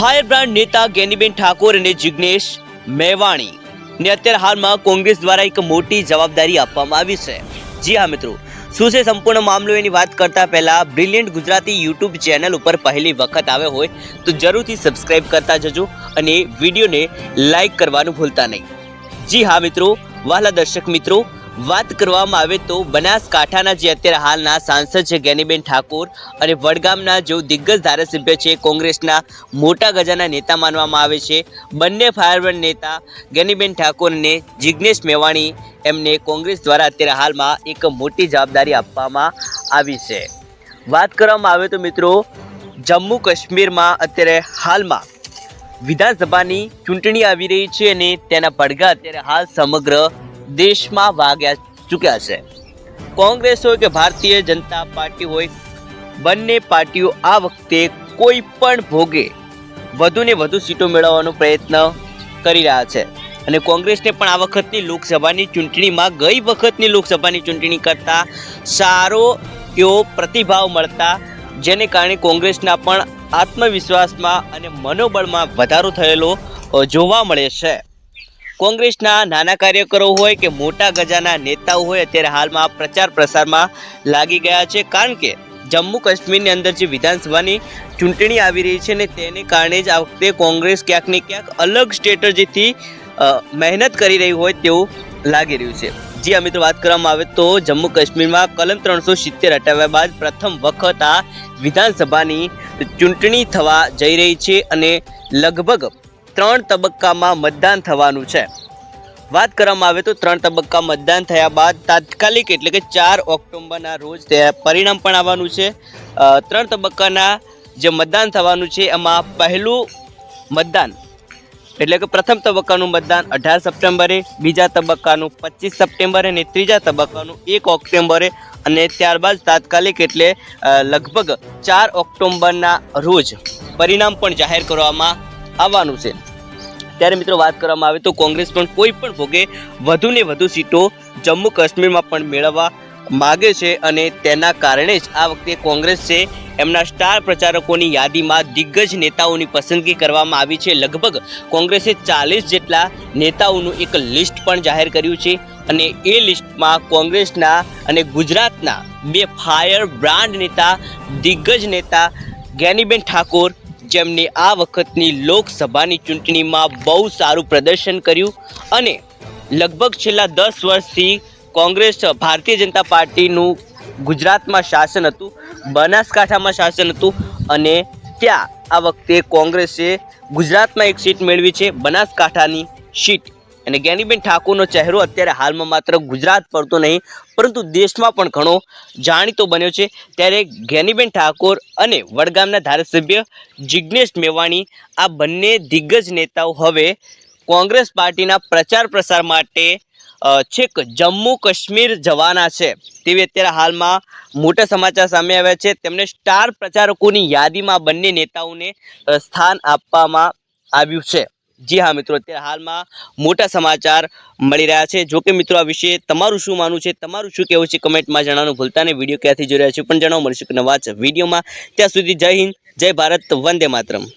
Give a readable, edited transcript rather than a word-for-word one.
Fire brand નેતા જ્ઞાનીબેન ઠાકોર અને જિગ્નેશ મેવાણી ને અત્યારે હાલમાં કોંગ્રેસ દ્વારા એક મોટી જવાબદારી આપવામાં આવી છે। જી હા મિત્રો, શું છે સંપૂર્ણ મામલો એની વાત કરતા પહેલા બ્રિલિયન્ટ ગુજરાતી યુટ્યુબ ચેનલ ઉપર પહેલી વખત આવ્યો હોય તો જરૂરથી સબસ્ક્રાઇબ કરતા જજો અને વિડીયોને લાઈક કરવાનું ભૂલતા નહીં। જી હા મિત્રો, વહાલા દર્શક મિત્રો, વાત કરવામાં આવે તો બનાસકાંઠાના જે અત્યારે હાલના સાંસદ છે જ્ઞાનીબેન ઠાકોર અને વડગામના જો દિગ્ગજ ધારાસભ્ય છે, કોંગ્રેસના મોટા ગજાના નેતા માનવામાં આવે છે, બંને ફાયરબ્રાન્ડ નેતા જ્ઞાનીબેન ઠાકોર અને જિગ્નેશ મેવાણી એમને કોંગ્રેસ દ્વારા અત્યારે હાલમાં એક મોટી જવાબદારી આપવામાં આવી છે। વાત કરવામાં આવે તો મિત્રો, જમ્મુ કાશ્મીરમાં અત્યારે હાલમાં વિધાનસભાની ચૂંટણી આવી રહી છે અને તેના પડઘા અત્યારે હાલ સમગ્ર દેશમાં વાગ્યા ચૂક્યા છે। કોંગ્રેસ હોય કે ભારતીય જનતા પાર્ટી હોય, બંને પાર્ટીઓ આ વખતે કોઈ પણ ભોગે વધુને વધુ સીટો મેળવવાનો પ્રયત્ન કરી રહ્યા છે અને કોંગ્રેસને પણ આ વખતની લોકસભાની ચૂંટણીમાં ગઈ વખતની લોકસભાની ચૂંટણી કરતાં સારો એવો પ્રતિભાવ મળતા, જેને કારણે કોંગ્રેસના પણ આત્મવિશ્વાસમાં અને મનોબળમાં વધારો થયેલો જોવા મળે છે। કોંગ્રેસના નાના કાર્યકરો હોય કે મોટા ગજાના નેતાઓ હોય, અત્યારે હાલમાં પ્રચાર પ્રસારમાં લાગી ગયા છે, કારણ કે જમ્મુ કાશ્મીરની અંદર જે વિધાનસભાની ચૂંટણી આવી રહી છે ને તેને કારણે જ આ વખતે કોંગ્રેસ ક્યાંક ને ક્યાંક અલગ સ્ટ્રેટેજીથી મહેનત કરી રહી હોય તેવું લાગી રહ્યું છે। જી આ મિત્રો, વાત કરવામાં આવે તો જમ્મુ કાશ્મીરમાં કલમ 370 હટાવ્યા બાદ પ્રથમ વખત આ વિધાનસભાની ચૂંટણી થવા જઈ રહી છે અને લગભગ 3 તબક્કામાં મતદાન થવાનું છે। વાત કરવામાં આવે તો 3 તબક્કા મતદાન થયા બાદ તાત્કાલિક એટલે કે 4 ઓક્ટોબરના રોજ પરિણામ પણ આવવાનું છે। 3 તબક્કાના જે મતદાન થવાનું છે એમાં પહેલું મતદાન એટલે કે પ્રથમ તબક્કાનું મતદાન 18 સપ્ટેમ્બરે, બીજા તબક્કાનું 25 સપ્ટેમ્બરે અને ત્રીજા તબક્કાનું 1 ઓક્ટોબરે અને ત્યારબાદ તાત્કાલિક એટલે લગભગ 4 ઓક્ટોબરના રોજ પરિણામ પણ જાહેર કરવામાં આવવાનું છે। ત્યારે મિત્રો, વાત કરવામાં આવે તો કોંગ્રેસ પણ કોઈ પણ ભોગે વધુને વધુ સીટો જમ્મુ કાશ્મીરમાં પણ મેળવવા માગે છે અને તેના કારણે જ આ વખતે કોંગ્રેસ છે એમના સ્ટાર પ્રચારકોની યાદીમાં દિગ્ગજ નેતાઓની પસંદગી કરવામાં આવી છે। લગભગ કોંગ્રેસે 40 જેટલા નેતાઓનું એક લિસ્ટ પણ જાહેર કર્યું છે અને એ લિસ્ટમાં કોંગ્રેસના અને ગુજરાતના 2 ફાયર બ્રાન્ડ નેતા, દિગ્ગજ નેતા જ્ઞાનીબેન ઠાકોર, જેમને આ વખતની લોકસભાની ચૂંટણીમાં બહુ સારું પ્રદર્શન કર્યું અને લગભગ છેલ્લા 10 વર્ષથી કોંગ્રેસ ભારતીય જનતા પાર્ટીનું ગુજરાતમાં શાસન હતું, બનાસકાંઠામાં શાસન હતું અને ત્યાં આ વખતે કોંગ્રેસે ગુજરાતમાં એક સીટ મેળવી છે, બનાસકાંઠાની સીટ। અને જ્ઞાનીબેન ઠાકોરનો ચહેરો અત્યારે હાલમાં માત્ર ગુજરાત પડતો નહીં પરંતુ દેશમાં પણ ઘણો જાણીતો બન્યો છે। ત્યારે જ્ઞાનીબેન ઠાકોર અને વડગામના ધારાસભ્ય જિગ્નેશ મેવાણી, આ બંને દિગ્ગજ નેતાઓ હવે કોંગ્રેસ પાર્ટીના પ્રચાર પ્રસાર માટે છેક જમ્મુ કાશ્મીર જવાના છે તેવી અત્યારે હાલમાં મોટા સમાચાર સામે આવ્યા છે। તેમને સ્ટાર પ્રચારકોની યાદીમાં બંને નેતાઓને સ્થાન આપવામાં આવ્યું છે। જી હા મિત્રો, અત્યારે હાલમાં મોટા સમાચાર મળી રહ્યા છે। જો કે મિત્રો, આ વિશે તમારું શું માનવું છે, તમારું શું કહેવું છે, કમેન્ટમાં જણાવવાનું ભૂલતા નહીં। વિડીયો ક્યાંથી જોઈ રહ્યા છે પણ જણાવો। મળીશું નવા વિડીયોમાં, ત્યાં સુધી જય હિન્દ, જય ભારત, વંદે માતરમ।